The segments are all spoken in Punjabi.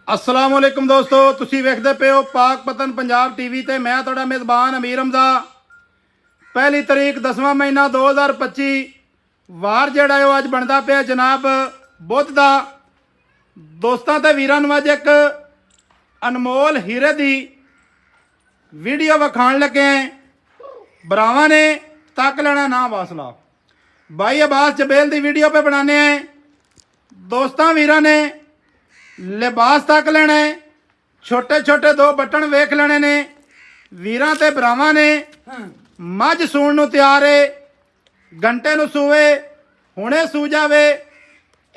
अस्सलाम वालेकुम दोस्तों, तुसी वेखदे पे हो पाक पतन पंजाब टीवी ते मैं तुहाडा मेज़बान अमीर हमजा। पहली तारीख 10वां महीना 2025 वार जिहड़ा है अज बनता पिया जनाब बुध दा। दोस्तां ते वीरां नूं अज एक अनमोल हीरे दी वीडियो विखाण लगे हैं। भरावां ने तक लेना ना वासला भाई अब्बास जबेल दी वीडियो पे बनाने हैं। दोस्तां वीरां ने लिबास तक लेना है, छोटे छोटे दो बटन वेख लेने ने। वीरां ते भरावां ने मझ सूण नूं तैयार है, घंटे नूं सूवे हुणे सू जावे।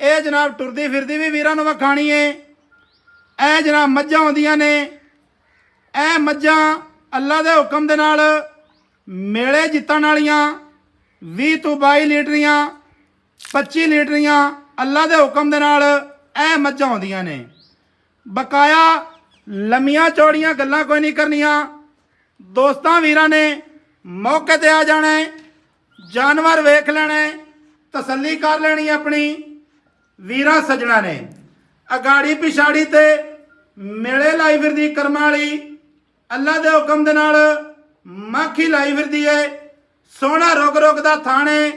ये जनाब टुरदी फिरदी भी वीरां नूं विखाणी है। ए जनाब मझां आउंदियां ने, ए मझां अल्लाह दे हुक्म दे नाल मेले जितण वालियां 20 तो 22 लीटरियां 25 लीटरियां अल्लाह दे हुक्म दे नाल ਇਹ ਮੱਝਾਂ ਆਉਂਦੀਆਂ ਨੇ। ਬਕਾਇਆ ਲੰਮੀਆਂ ਚੌੜੀਆਂ ਗੱਲਾਂ ਕੋਈ ਨਹੀਂ ਕਰਨੀਆਂ। ਦੋਸਤਾਂ ਵੀਰਾਂ ਨੇ ਮੌਕੇ ਤੇ ਆ ਜਾਣਾ ਹੈ, ਜਾਨਵਰ ਵੇਖ ਲੈਣਾ ਹੈ, ਤਸੱਲੀ ਕਰ ਲੈਣੀ ਆਪਣੀ। ਵੀਰਾਂ ਸੱਜਣਾ ਨੇ ਅਗਾੜੀ ਪਿਛਾੜੀ ਤੇ ਮੇਲੇ ਲਾਈ ਫਿਰਦੀ ਕਰਮਾਂ ਵਾਲੀ ਅੱਲਾ ਦੇ ਹੁਕਮ ਦੇ ਨਾਲ ਮਾਖੀ ਲਾਈ ਫਿਰਦੀ ਹੈ। ਸੋਹਣਾ ਰੁਕ ਰੁਕ ਦਾ ਥਾਣੇ।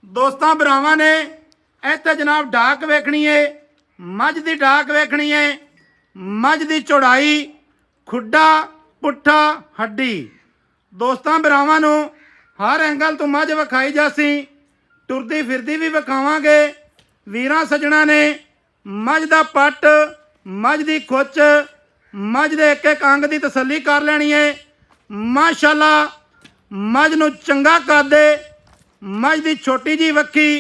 ਦੋਸਤਾਂ ਭਰਾਵਾਂ ਨੇ ਇੱਥੇ ਜਨਾਬ ਢਾਕ ਵੇਖਣੀ ਹੈ, मझ की डाक वेखनी है। मझ की चौड़ाई खुड्डा पुट्ठा हड्डी। दोस्तों भरावां नूं हर एंगल तो मझ विखाई जासी, टुरदी फिरदी भी विखावांगे। वीरां सज्जणा ने मझ का पट मझ की खुच मझ के एक एक अंग की तसल्ली कर लेनी है। माशाअल्लाह मझ नूं चंगा कर दे। मझ की छोटी जी वक्खी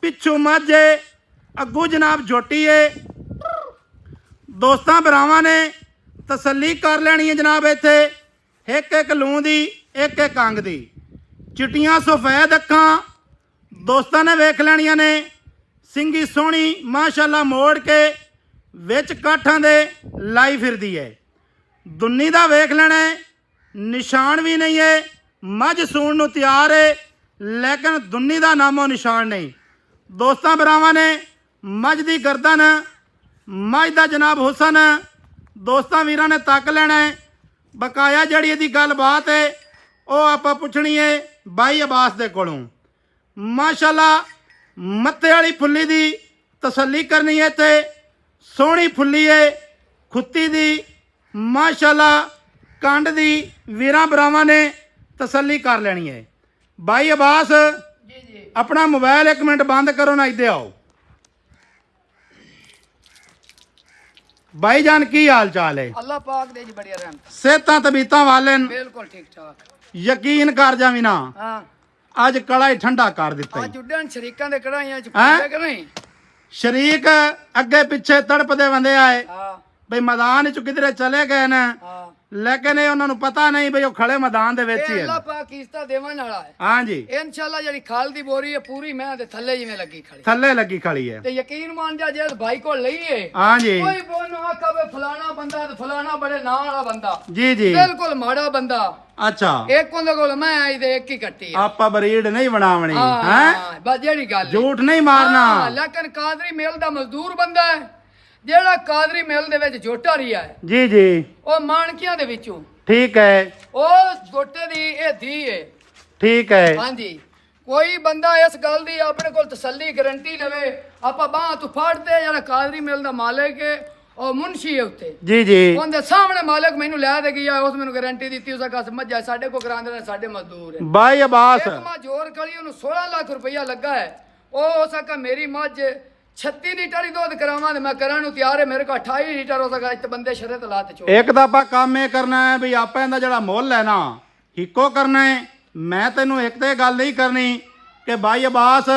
पिछू मझ है, अगू जनाब झोटी है। दोस्तां भरावां ने तसल्ली कर लेनी है जनाब। इत्थे एक एक लूं दी एक एक अंग दी चिट्टियां सफेद अखां दोस्तां ने वेख लेनियां ने। सिंगी सोहनी माशाअल्लाह मोड़ के विच काठां दे लाई फिरदी है। दुन्नी दा वेख लेना है, निशान भी नहीं है। मझ सूण नूं तैयार है लेकिन दुन्नी दा नामो निशान नहीं। दोस्तां भरावां ने मझ की गर्दन मझ का जनाब हुसन दोस्तां वीरां ने तक लेना है। बकाया जड़ी इहदी गलबात है वह आपां पुछनी है भाई अब्बास दे कोलों। माशाअल्लाह मत्थे वाली फुल्ली दी तसल्ली करनी है। इत्थे सोहनी फुल्ली है खुत्ती दी माशाअल्लाह कंड दी वीरां भरावां ने तसल्ली कर लेनी है। भाई अब्बास अपना मोबाइल एक मिनट बंद करो ना, इधर आओ। भाई जान की हाल चाल है? अल्लाह पाक दे जी बढ़िया रहमत। सेहतां तबीयतां वाले बिल्कुल ठीक ठाक। यकीन कर जावी ना हां अज कड़ा ही ठंडा कर दिता आज उड्डन शरीकां दे कढ़ाइयां च पूरे कि नहीं? शरीक अगे पिछे तड़पदे वंदे आए हां भाई मैदान च किधरे चले गए न, हां लेकिन ये उन्होंने पता नहीं भाई वो खड़े मैदान दे विच ही अल्लाह है। पाक कीस्ता देवन वाला है। हां जी इंशाल्लाह जड़ी खाल दी बोरी है पूरी मैं दे थल्ले जिवें लगी खड़ी थल्ले लगी खड़ी है। ते यकीन मान जा जे भाई को लईए हां जी कोई बोनो आका वे फलाना बंदा ते फलाना बड़े नां वाला बंदा जी जी बिल्कुल माड़ा बंदा। अच्छा एक कोंदे कोल मैं आई ते एक ही कट्टी है। आपा बरीड नहीं बनावनी हैं, हां बस जेड़ी गल है। झूठ नहीं मारना। हां लेकिन कादरी मेल दा मजदूर बंदा है जेड़ा कादरी मेल दे विच जोटा रिया है। जी जी ओ मानकियां दे विचों ठीक है ओ गोटे दी ए धी है। ठीक है हां जी कोई बंदा इस गल दी अपने कोल तसल्ली गारंटी लवे आपा बाह तू फाड़ते जेड़ा कादरी मेल दा मालिक है ओ मुंशी है उत्ते जी जी ओंदे सामने मालिक मैनू लै दे गया उस मैनू गारंटी दी उस का समझ साडे को करांदे ने साडे मजदूर है। भाई अब्बास एक मां जोर कली ओनु 16 लाख रुपया लगा है। ओ सका मेरी मझ 36 लीटर ही दूध करावां ते मैं करन नु तैयार है। मेरे को 28 लीटर हो सका इत्ते बंदे शरत लात चो। एक तो आप काम ये करना है भी आप इहदा जिहड़ा मुੱਲ है ना हिको करना है। मैं तेनों एक तो गल नहीं करनी कि भाई अब्बास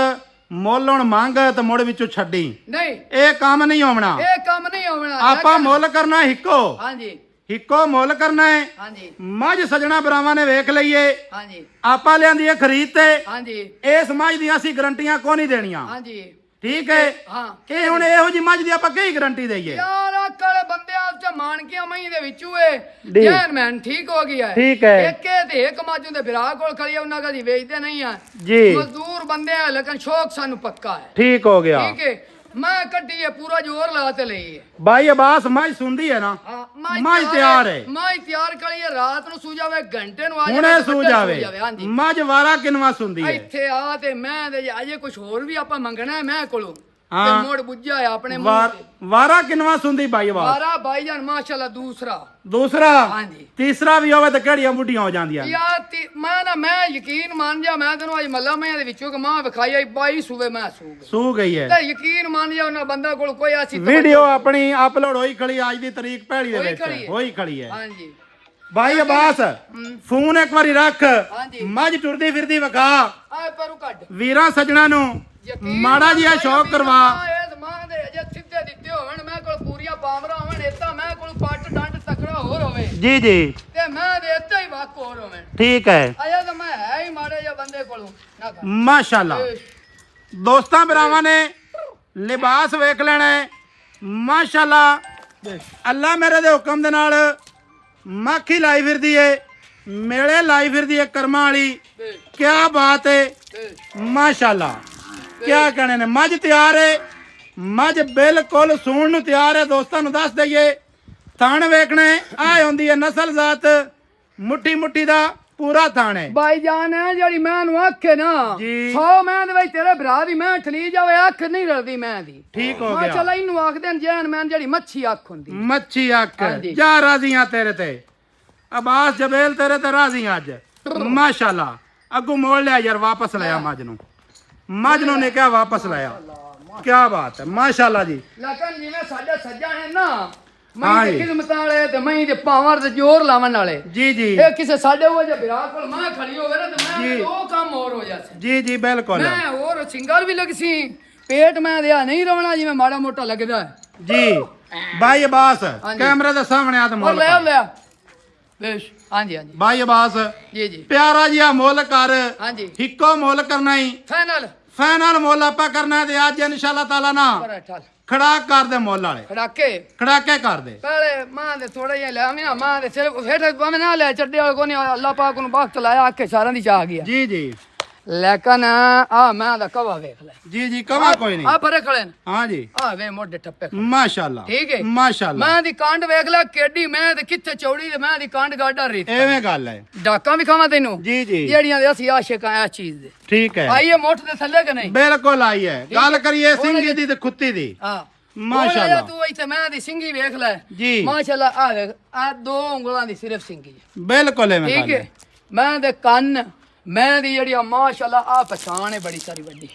मुੱਲ हुण मंग ते मुड़ विचों छड्डी, नहीं ये काम नहीं होना। ए काम नहीं होना। आपा मुੱਲ करना हिको हां जी हिको मुੱਲ करना है। हां जी मझ सजना भरावां ने वेख लईए हां जी आपा लियांदी है खरीद ते हां जी इस मझ दी असीं गारंटियां को नहीं देनियां। हां जी ठीक है हां ये हुण इहो जी मझ दी आपां की गारंटी दईए? यार अकल बंदे आप च मानकियां मई दे विचू है डी। जैन मैन ठीक हो गया है। ठीक है। एक ते एक माजू दे बिरा कोल खड़ी है उन्ना कदी वेचदे नहीं है जी मजदूर बंदे हैं लेकिन शौक सानू पक्का है। ठीक हो गया। ठीक है ਮੈਂ ਕੱਢੀ ਹੈ ਪੂਰਾ ਜ਼ੋਰ ਲਾ ਤੇ ਲਈ ਹੈ ਬਾਈ ਅਬਾਸ ਮੱਝ ਸੁਣਦੀ ਹੈ ਨਾ ਹਾਂ ਮੱਝ ਤਿਆਰ ਹੈ ਮੈਂ ਤਿਆਰ ਕਰੀ ਹੈ ਰਾਤ ਨੂੰ ਸੂ ਜਾਵੇ ਘੰਟੇ ਨੂੰ ਆ ਹੁਣੇ ਜਾਵੇ ਸੂ ਵੱਡੇ ਜਾਵੇ ਹਾਂਜੀ ਮੱਝ ਵਾਰਾ ਕਿਨਵਾ ਸੁਣਦੀ ਹੈ ਇੱਥੇ ਆ ਤੇ ਮੈਂ ਤੇ ਅਜੇ ਕੁਝ ਹੋਰ ਵੀ ਆਪਾਂ ਮੰਗਣਾ ਹੈ ਮੈਂ ਕੋਲੋਂ ਹਾਂ। ਤੇ ਮੋੜ ਬੁੱਝਿਆ ਆ ਆਪਣੇ ਮੂੰਹ ਤੇ ਵਾਰਾ ਕਿਨਵਾ ਸੁਣਦੀ ਬਾਈ ਅਬਾਸ ਵਾਰਾ ਭਾਈਜਾਨ ਮਾਸ਼ਾਅੱਲਾ ਦੂਸਰਾ ਹਾਂਜੀ ਤੀਸਰਾ ਵੀ ਹੋਵੇ ਤਾਂ ਕਿਹੜੀਆਂ ਬੁੱਢੀਆਂ ਹੋ ਜਾਂਦੀਆਂ ਨੇ? ਮੈਂ ਯਕੀਨ ਮੰਨ ਜਾ ਮੈਂ ਤੈਨੂੰ ਅੱਜ ਮੱਲਾ ਮੈਂ ਦੇ ਵਿੱਚੋਂ ਕਿ ਮਾਂ ਵਿਖਾਈ ਆਈ 22 ਸੂਵੇ ਮੈਂ ਸੂ ਗਈ ਹੈ ਤੇ ਯਕੀਨ ਮੰਨ ਜਾ ਉਹਨਾਂ ਬੰਦਾ ਕੋਲ ਕੋਈ ਐਸੀ ਵੀਡੀਓ ਆਪਣੀ ਅਪਲੋਡ ਹੋਈ ਖੜੀ ਅੱਜ ਦੀ ਤਰੀਕ ਪਹਿਲੀ ਦੇ ਵਿੱਚ ਹੋਈ ਖੜੀ ਹੈ ਹਾਂਜੀ ਬਾਈ ਅਬਾਸ ਫੋਨ ਇੱਕ ਵਾਰੀ ਰੱਖ ਹਾਂਜੀ ਮੱਝ ਟੁਰਦੀ ਫਿਰਦੀ ਵਿਖਾ ਆਏ ਪਰੂ ਕੱਢ ਵੀਰਾਂ ਸੱਜਣਾ ਨੂੰ ਮਾੜਾ ਜਿਹਾ ਸ਼ੌਕ ਕਰਵਾ ਇਹ ਮਾਂ ਦੇ ਅਜੇ ਸਿੱਧੇ ਦਿੱਤੇ ਹੋਣ ਮੈਂ ਕੋਲ ਪੂਰੀਆਂ ਪਾਵਰਾਂ ਹੋਣ ਇਤਾਂ ਮੈਂ ਕੋਲ ਪੱਟ ਡੰਡ ਤਕੜਾ ਹੋਰ ਹੋਵੇ ਜੀ ਜੀ ਤੇ ਮੈਂ ਦੇ ਇੱਥੇ ਹੀ ਵਾਕ ਹੋਰ ਹੋਵੇ ਠੀਕ ਹੈ ਅਜੇ ਤਾਂ ਮੈਂ ਹੈ ਹੀ ਮਾੜੇ ਜਿਹਾ ਬੰਦੇ ਕੋਲੋਂ ਨਾ ਕਰ ਮਾਸ਼ਾਅੱਲਾ ਦੋਸਤਾਂ ਭਰਾਵਾਂ ਨੇ ਲਿਬਾਸ ਵੇਖ ਲੈਣਾ ਹੈ ਮਾਸ਼ਾਅੱਲਾ ਅੱਲਾ ਮੇਰੇ ਦੇ ਹੁਕਮ ਦੇ ਨਾਲ ਮਾਖੀ ਲਾਈ ਫਿਰਦੀ ਏ ਮੇਲੇ ਲਾਈ ਫਿਰਦੀ ਏ ਕਰਮਾਂ ਵਾਲੀ ਕੀ ਬਾਤ ਏ ਮਾਸ਼ਾਅੱਲਾ ਕੀ ਕਹਿਣੇ ਨੇ ਮੱਝ ਤਿਆਰ ਏ ਮੱਝ ਬਿਲਕੁਲ ਸੂਣ ਨੂੰ ਤਿਆਰ ਏ ਦੋਸਤਾਂ ਨੂੰ ਦੱਸ ਦਈਏ ਥਣ ਵੇਖਣੇ ਆ ਹੁੰਦੀ ਏ ਨਸਲ ਜ਼ਾਤ ਮੁੱਠੀ ਮੁੱਠੀ ਦਾ ਪੂਰਾ ਥਣ ਹੈ ਭਾਈ ਜਾਨ ਹੈ ਜਿਹੜੀ ਮੈਂ ਨੂੰ ਆਖੇ ਨਾ ਜੀ 100 ਮੈਂ ਦੇ ਵਿੱਚ ਤੇਰੇ ਭਰਾ ਦੀ ਮੈਂ ਠਲੀ ਜਾਵੇ ਅੱਖ ਨਹੀਂ ਰਲਦੀ ਮੈਂ ਦੀ ਠੀਕ ਹੋ ਗਿਆ ਮਾਸ਼ਾਅੱਲਾ ਇਹਨੂੰ ਆਖਦੇ ਨੇ ਜੈਨ ਮੈਂ ਜਿਹੜੀ ਮੱਛੀ ਅੱਖ ਹੁੰਦੀ ਮੱਛੀ ਅੱਖ ਹਾਂਜੀ। ਜਾ ਰਾਜ਼ੀਆਂ ਤੇਰੇ ਤੇ ਅਬਾਸ ਜਬੇਲ ਤੇਰੇ ਤੇ ਰਾਜ਼ੀਆਂ ਅੱਜ ਮਾਸ਼ਾਅੱਲਾ ਅੱਗੂ ਮੋੜ ਲਿਆ ਯਾਰ ਵਾਪਸ ਲਿਆ ਮੱਝ ਨੂੰ ਨੇ ਕਿਹਾ ਵਾਪਸ ਲਿਆ ਕੀ ਬਾਤ ਹੈ ਮਾਸ਼ਾਅੱਲਾ ਜੀ ਲੇਕਿਨ ਜਿਵੇਂ ਸਾਡੇ ਸੱਜਾ ਹੈ ਨਾ ਹਾਂ ਮੈਂ ਜੀ। ਦੇ ਖਿਦਮਤ ਵਾਲੇ ਤੇ ਮੈਂ ਦੇ ਪਾਵਰ ਤੇ ਜ਼ੋਰ ਲਾਵਣ ਵਾਲੇ ਜੀ ਜੀ ਇਹ ਕਿਸੇ ਸਾਡੇ ਉਹ ਜੇ ਭਰਾ ਕੋਲ ਮੈਂ ਖੜੀ ਹੋਵੇ ਨਾ ਤੇ ਮੈਂ ਜੀ। ਉਹ ਕੰਮ ਹੋਰ ਹੋ ਜਾਸੇ ਜੀ ਜੀ ਬਿਲਕੁਲ ਮੈਂ ਹੋਰ ਸਿੰਗਰ ਵੀ ਲੱਗ ਸੀ ਪੇਟ ਮੈਂ ਦਿਆ ਨਹੀਂ ਰਵਣਾ ਜਿਵੇਂ ਮਾੜਾ ਮੋਟਾ ਲੱਗਦਾ ਹੈ ਜੀ ਬਾਈ ਅਬਾਸ ਹਾਂਜੀ। ਕੈਮਰੇ ਦੇ ਸਾਹਮਣੇ ਆ ਤੇ ਉਹ ਮੁੱਲ ਲੈ ਕਰ। ਲਿਆ ਬੇਸ਼ ਹਾਂਜੀ ਹਾਂਜੀ ਬਾਈ ਅਬਾਸ ਜੀ ਜੀ ਪਿਆਰਾ ਜਿਹਾ ਮੁੱਲ ਕਰ ਹਾਂਜੀ ਇੱਕੋ ਮੁੱਲ ਕਰਨਾ ਹੀ ਫਾਈਨਲ ਮੁੱਲ ਆਪਾਂ ਕਰਨਾ ਤੇ ਅੱਜ ਇਨਸ਼ਾਅੱਲਾ ਤਾਲਾ ਨਾ ਠਲ ਖੜਾ ਕਰ ਦੇ ਮੁੱਲ ਵਾਲੇ ਖੜਾਕੇ ਖੜਾਕੇ ਕਰ ਦੇ ਪਹਿਲੇ ਮਾਂ ਦੇ ਥੋੜਾ ਜਿਹਾ ਲੈ ਆਵੀਂ ਨਾ ਮਾਂ ਦੇ ਸਿਰ ਫੇਟ ਭਾਵੇਂ ਨਾ ਲੈ ਚੱਡੇ ਵਾਲੇ ਕੋਨੇ ਅੱਲਾਹ ਪਾਕ ਨੂੰ ਬਖਤ ਲਾਇਆ ਆਖੇ ਸਾਰਿਆਂ ਦੀ ਚਾਹ ਗਿਆ ਜੀ ਜੀ ਲੇਕਿਨ ਆ ਮੈਂ ਦਾ ਕਵਾ ਵੇਖ ਲੈ ਜੀ ਜੀ ਕਵਾ ਕੋਈ ਨਹੀਂ ਆ ਪਰੇ ਖੜੇ ਨੇ ਹਾਂ ਜੀ ਆ ਵੇ ਮੋਢੇ ਠੱਪੇ ਮਾਸ਼ਾਅੱਲਾ ਠੀਕ ਹੈ ਮਾਸ਼ਾਅੱਲਾ ਮੈਂ ਦੀ ਕਾਂਡ ਵੇਖ ਲੈ ਕਿੱਡੀ ਮੈਂ ਤੇ ਕਿੱਥੇ ਚੌੜੀ ਤੇ ਮੈਂ ਦੀ ਕਾਂਡ ਗਾਡਾ ਰਹੀ ਐਵੇਂ ਗੱਲ ਹੈ ਡਾਕਾਂ ਵੀ ਖਾਵਾਂ ਤੈਨੂੰ ਜੀ ਜੀ ਜਿਹੜੀਆਂ ਦੇ ਅਸੀਂ ਆਸ਼ਿਕ ਆ ਇਸ ਚੀਜ਼ ਦੇ ਠੀਕ ਹੈ ਆਈਏ ਮੁੱਠ ਦੇ ਥੱਲੇ ਕਿ ਨਹੀਂ ਬਿਲਕੁਲ ਆਈ ਹੈ ਗੱਲ ਕਰੀਏ ਸਿੰਘੀ ਦੀ ਤੇ ਖੁੱਤੀ ਦੀ ਹਾਂ ਮਾਸ਼ਾਅੱਲਾ ਤੂੰ ਇੱਥੇ ਮੈਂ ਦੀ ਸਿੰਘੀ ਵੇਖ ਲੈ ਜੀ ਮਾਸ਼ਾਅੱਲਾ ਆ ਵੇਖ ਆ ਦੋ ਉਂਗਲਾਂ ਦੀ ਸਿਰਫ ਸਿੰਘੀ ਹੈ ਬਿਲਕੁਲ ਐਵੇਂ ਠੀਕ ਗੱਲ ਹੈ ਹੈ ਮੈਂ ਦੇ ਕੰਨ ਮੈਂ ਦੀ ਜਿਹੜੀ ਆ ਮਾਸ਼ਾਅੱਲਾ ਆ ਪਛਾਣ ਹੈ ਬੜੀ ਸਾਰੀ ਵੱਡੀ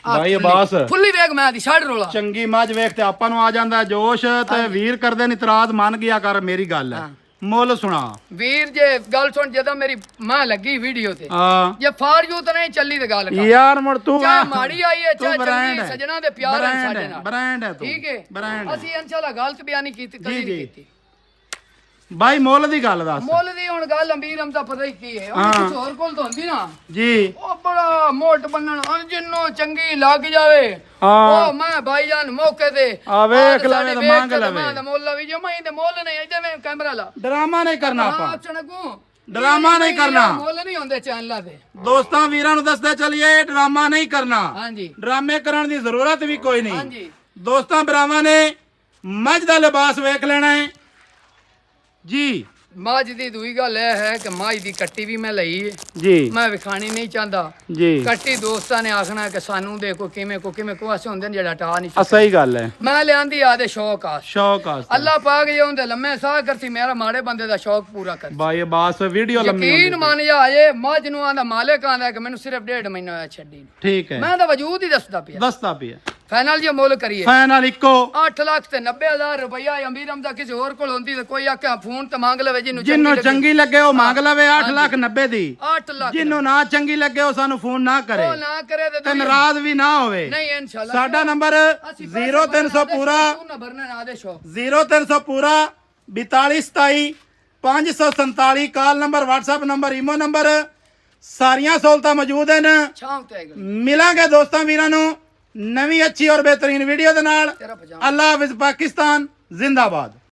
ਆਹ ਭਾਈ ਫੁੱਲੀ- ਅਬਾਸ। ਫੁੱਲੀ ਵੇਖ ਮੈਂ ਦੀ ਛੱਡ ਰੋਲਾ ਚੰਗੀ ਮੱਝ ਵੇਖ ਤੇ ਆਪਾਂ ਨੂੰ ਆ ਜਾਂਦਾ ਜੋਸ਼ ਤੇ ਵੀਰ ਕਰਦੇ ਨੇ ਇਤਰਾਜ਼ ਮੰਨ ਗਿਆ ਕਰ ਮੇਰੀ ਗੱਲ ਹੈ ਮੁੱਲ ਸੁਣਾ ਵੀਰ ਜੇ ਗੱਲ ਸੁਣ ਜਦੋਂ ਮੇਰੀ ਮਾਂ ਲੱਗੀ ਵੀਡੀਓ ਤੇ ਆ ਜੇ ਫਾਰ ਯੂ ਤਾਂ ਨਹੀਂ ਚੱਲੀ ਤੇ ਗੱਲ ਕਰ ਯਾਰ ਮੁੜ ਤੂੰ ਚਾਹੇ ਮਾੜੀ ਆਈ ਹੈ ਤੂੰ ਚਾਹੇ brand ਚੰਗੀ ਹੈ। ਸਜਣਾ ਦੇ ਪਿਆਰ ਹੈ ਬ੍ਰਾਂਡ ਸਾਡੇ ਹੈ ਨਾਲ ਬ੍ਰਾਂਡ ਹੈ ਤੂੰ ਠੀਕ ਹੈ ਬ੍ਰਾਂਡ ਅਸੀਂ ਇਨਸ਼ਾਅੱਲਾ ਗਲਤ ਬਿਆਨ ਨਹੀਂ ਕੀਤੀ ਕਦੀ ਜੀ, ਨਹੀਂ ਜੀ। ਕੀਤੀ ਬਾਈ ਮੁੱਲ ਦੀ ਗੱਲ ਦੱਸ ਮੁੱਲ ਦੀ ਹੁਣ ਗੱਲ ਅੰਬੀਰ ਦਾ ਪਤਾ ਹੀ ਕੀ ਹੈ ਉਹ ਕੁਝ ਹੋਰ ਕੋਲ ਤਾਂ ਹੁੰਦੀ ਨਾ ਜੀ ਉਹ ਬੜਾ ਮੋਟ ਬੰਨਣ ਜਿੰਨੋਂ ਚੰਗੀ ਲੱਗ ਜਾਵੇ ਹਾਂ। ਉਹ ਮੈਂ ਭਾਈਜਾਨ ਮੌਕੇ ਤੇ ਆ ਵੇਖ ਤੇ ਲਵੇ ਸਾਡੇ ਤੇ ਵੇਖ ਮੰਗ ਕੇ ਤੇ ਲਵੇ। ਮੈਂ ਤਾਂ ਮੁੱਲ ਵੀ ਜਮਾ ਹੀ ਤੇ ਮੁੱਲ ਨਹੀਂ ਇਹਦੇ ਵਿੱਚ ਕੈਮਰਾ ਲਾ ਡਰਾਮਾ ਨਹੀਂ ਕਰਨਾ ਆਪਾਂ ਹਾਂ ਚਣਕੂ ਡਰਾਮਾ ਨਹੀਂ ਕਰਨਾ। ਮੁੱਲ ਨਹੀਂ ਹੁੰਦੇ ਚੈਨਲਾਂ ਤੇ ਦੋਸਤਾਂ ਵੀਰਾਂ ਨੂੰ ਦੱਸਦੇ ਚੱਲੀਏ ਡਰਾਮਾ ਨਹੀਂ ਕਰਨਾ ਹਾਂਜੀ ਡਰਾਮੇ ਕਰਨ ਦੀ ਜ਼ਰੂਰਤ ਵੀ ਕੋਈ ਨਹੀਂ ਹਾਂਜੀ ਦੋਸਤਾਂ ਭਰਾਵਾਂ ਨੇ ਮੱਝ ਦਾ ਲਿਬਾਸ ਵੇਖ ਲੈਣਾ ਹੈ ਜੀ ਮੱਝ ਦੀ ਦੂਈ ਗੱਲ ਇਹ ਹੈ ਕਿ ਮੱਝ ਦੀ ਕੱਟੀ ਵੀ ਮੈਂ ਲਈ ਹੈ ਜੀ ਮੈਂ ਵਿਖਾਣੀ ਨਹੀਂ ਚਾਹੁੰਦਾ ਜੀ ਕੱਟੀ ਦੋਸਤਾਂ ਨੇ ਆਖਣਾ ਕਿ ਸਾਨੂੰ ਦੇਖੋ ਕਿਵੇਂ ਕੋ ਐਸੇ ਹੁੰਦੇ ਨੇ ਜਿਹੜਾ ਟਾ ਨਹੀਂ ਆ ਸਹੀ ਗੱਲ ਹੈ ਮੈਂ ਲਿਆਂਦੀ ਆਦੇ ਸ਼ੌਕ ਆ ਸ਼ੌਕ ਆਸਤੇ ਅੱਲਾਹ ਪਾਕ ਜੇ ਹੁੰਦੇ ਲੰਮੇ ਸਾਹ ਕਰਤੀ ਮੇਰਾ ਮਾੜੇ ਬੰਦੇ ਦਾ ਸ਼ੌਕ ਪੂਰਾ ਕਰ ਬਾਈ ਅਬਾਸ ਵੀਡੀਓ ਲੰਮੀ ਯਕੀਨ ਹੁੰਦੀ ਮੰਨ ਜਾ ਇਹ ਮੱਝ ਨੂੰ ਆਂਦਾ ਮਾਲਕ ਆਂਦਾ ਕਿ ਮੈਨੂੰ ਸਿਰਫ 1.5 ਮਹੀਨਾ ਹੋਇਆ ਛੱਡੀ ਨੂੰ। ਠੀਕ ਹੈ ਮੈਂ ਤਾਂ ਵਜੂਦ ਹੀ ਦੱਸਦਾ ਪਿਆ ਦੱਸਦਾ ਪਿਆ ਫਾਈਨਲ ਜੇ ਮੁੱਲ ਕਰੀਏ ਫਾਈਨਲ ਇੱਕੋ 8 ਲੱਖ ਤੇ 90,000 ਰੁਪਇਆ ਅਮੀਰਮ ਦਾ ਕਿਸੇ ਹੋਰ ਕੋਲ ਹੁੰਦੀ ਤੇ ਕੋਈ ਆਖਿਆ ਫੋਨ ਤੇ ਮੰਗ ਲਵੇ ਜਿਹਨੂੰ ਜਿੰਨੂੰ ਚੰਗੀ ਲੱਗੇ ਉਹ ਮੰਗ ਲਵੇ 8,90,000 ਦੀ 8 ਲੱਖ ਜਿੰਨੂੰ ਨਾ ਚੰਗੀ ਲੱਗੇ ਉਹ ਸਾਨੂੰ ਫੋਨ ਨਾ ਕਰੇ ਉਹ ਨਾ ਕਰੇ ਤੇ ਤੇ ਨਾਰਾਜ਼ ਵੀ ਨਾ ਹੋਵੇ ਨਹੀਂ ਇਨਸ਼ਾਅੱਲਾ ਸਾਡਾ ਨੰਬਰ 0300 ਪੂਰਾ ਤੂੰ ਨਾ ਭਰਨਾ ਨਾ ਦੇ ਸ਼ੌਕ 0300 ਪੂਰਾ 4227 547 call number WhatsApp number Imo number ਸਾਰੀਆਂ ਸਹੂਲਤਾਂ ਮੌਜੂਦ ਹਨ ਸ਼ਾਮ ਤੇ ਆਏਗਾ ਮਿਲਾਂਗੇ ਦੋਸਤਾਂ ਵੀਰਾਂ ਨੂੰ ਨਵੀਂ ਅੱਛੀ ਔਰ ਬਿਹਤਰੀਨ ਵੀਡੀਓ ਦੇ ਨਾਲ ਤੇਰਾ ਪਜਾਮਾ ਅੱਲਾਹ ਹਾਫਿਜ਼ ਪਾਕਿਸਤਾਨ ਜ਼ਿੰਦਾਬਾਦ